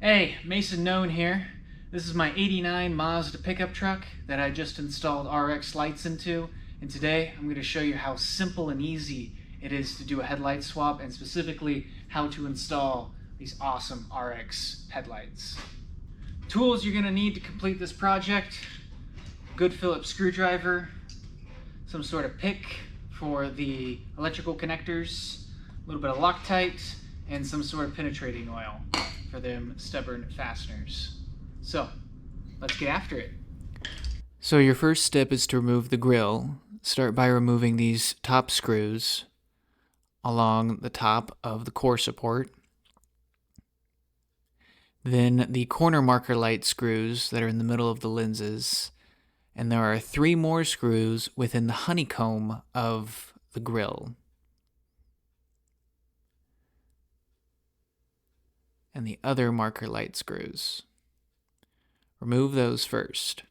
Hey, Mason Known here. This is my '89 Mazda pickup truck that I just installed RX lights into, and today I'm going to show you how simple and easy it is to do a headlight swap, and specifically how to install these awesome RX headlights. Tools you're going to need to complete this project: good Phillips screwdriver, some sort of pick for the electrical connectors, a little bit of Loctite, and some sort of penetrating oil for them stubborn fasteners. So, let's get after it. So your first step is to remove the grill. Start by removing these top screws along the top of the core support. Then the corner marker light screws that are in the middle of the lenses. And there are 3 more screws within the honeycomb of the grill. And the other marker light screws. Remove those first.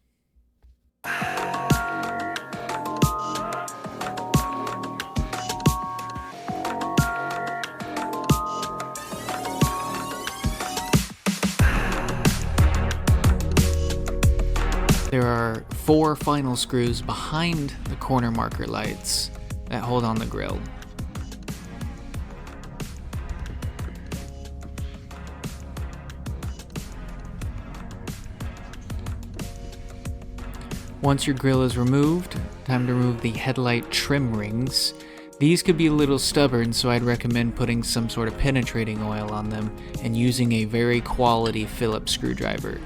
There are 4 final screws behind the corner marker lights that hold on the grill. Once your grill is removed, time to remove the headlight trim rings. These could be a little stubborn, so I'd recommend putting some sort of penetrating oil on them and using a very quality Phillips screwdriver.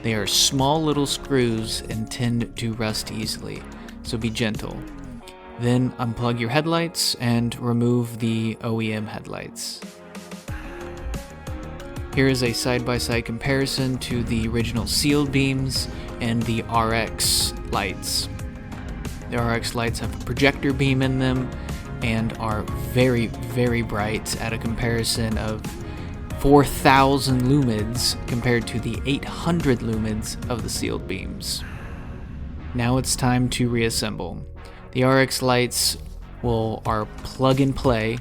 They are small little screws and tend to rust easily, so be gentle. Then unplug your headlights and remove the OEM headlights. Here is a side-by-side comparison to the original sealed beams and the RX lights. The RX lights have a projector beam in them and are very, very bright at a comparison of 4,000 lumens compared to the 800 lumens of the sealed beams. Now it's time to reassemble. The RX lights are plug and play,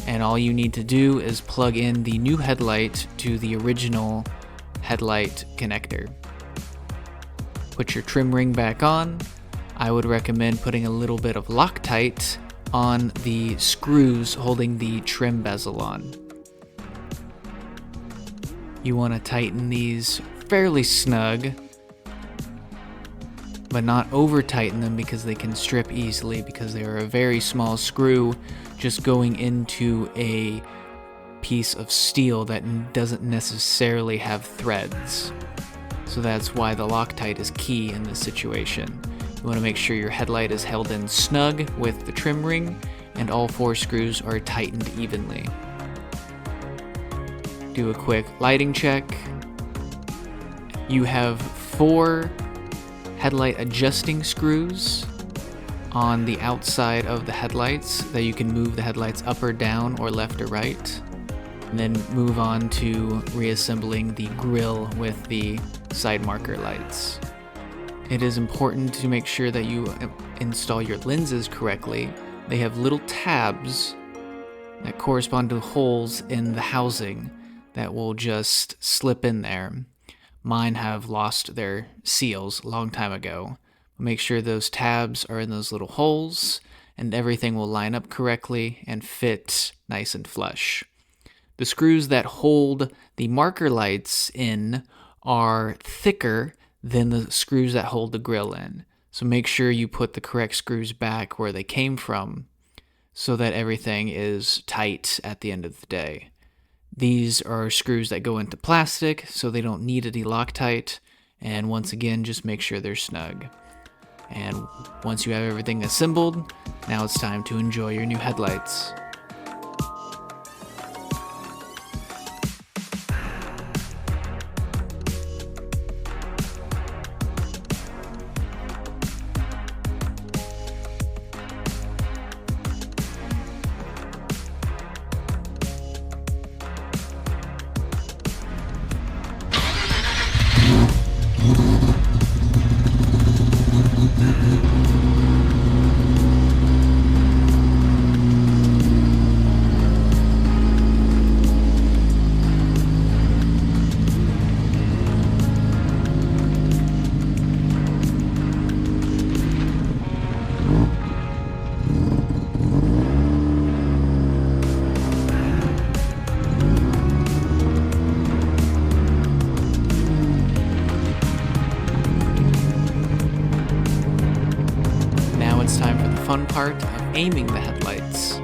and all you need to do is plug in the new headlight to the original headlight connector. Put your trim ring back on. I would recommend putting a little bit of Loctite on the screws holding the trim bezel on. You want to tighten these fairly snug, but not over tighten them because they can strip easily, because they are a very small screw just going into a piece of steel that doesn't necessarily have threads. So that's why the Loctite is key in this situation. You want to make sure your headlight is held in snug with the trim ring and all 4 screws are tightened evenly. Do a quick lighting check. You have 4 headlight adjusting screws on the outside of the headlights that you can move the headlights up or down or left or right, and then move on to reassembling the grille with the side marker lights. It is important to make sure that you install your lenses correctly. They have little tabs that correspond to holes in the housing that will just slip in there. Mine have lost their seals a long time ago. Make sure those tabs are in those little holes and everything will line up correctly and fit nice and flush. The screws that hold the marker lights in are thicker than the screws that hold the grill in. So make sure you put the correct screws back where they came from so that everything is tight at the end of the day. These are screws that go into plastic, so they don't need any Loctite. And once again, just make sure they're snug. And once you have everything assembled, now it's time to enjoy your new headlights. part of aiming the headlights.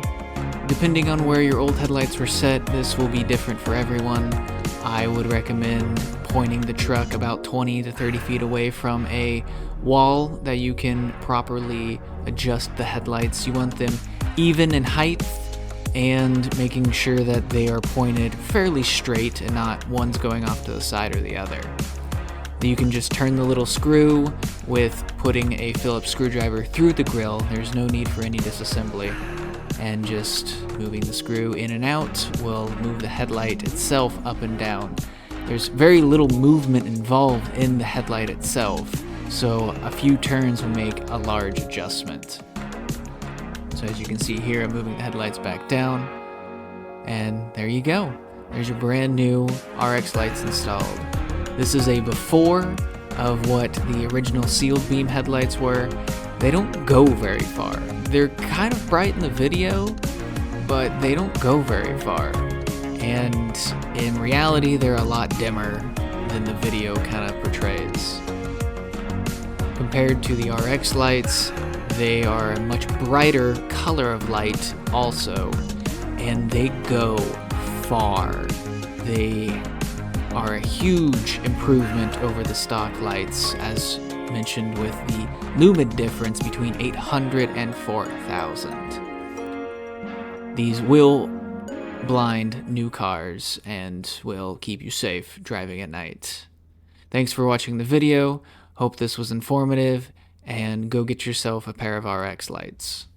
Depending on where your old headlights were set, this will be different for everyone. I would recommend pointing the truck about 20 to 30 feet away from a wall that you can properly adjust the headlights. You want them even in height and making sure that they are pointed fairly straight and not one's going off to the side or the other. You can just turn the little screw with putting a Phillips screwdriver through the grill. There's no need for any disassembly. And just moving the screw in and out will move the headlight itself up and down. There's very little movement involved in the headlight itself, so a few turns will make a large adjustment. So as you can see here, I'm moving the headlights back down, and there you go. There's your brand new RX lights installed. This is a before of what the original sealed beam headlights were. They don't go very far. They're kind of bright in the video, but they don't go very far. And in reality, they're a lot dimmer than the video kind of portrays. Compared to the RX lights, they are a much brighter color of light also, and they go far. They are a huge improvement over the stock lights, as mentioned with the lumen difference between 800 and 4000. These will blind new cars and will keep you safe driving at night. Thanks for watching the video. Hope this was informative, and go get yourself a pair of RX lights.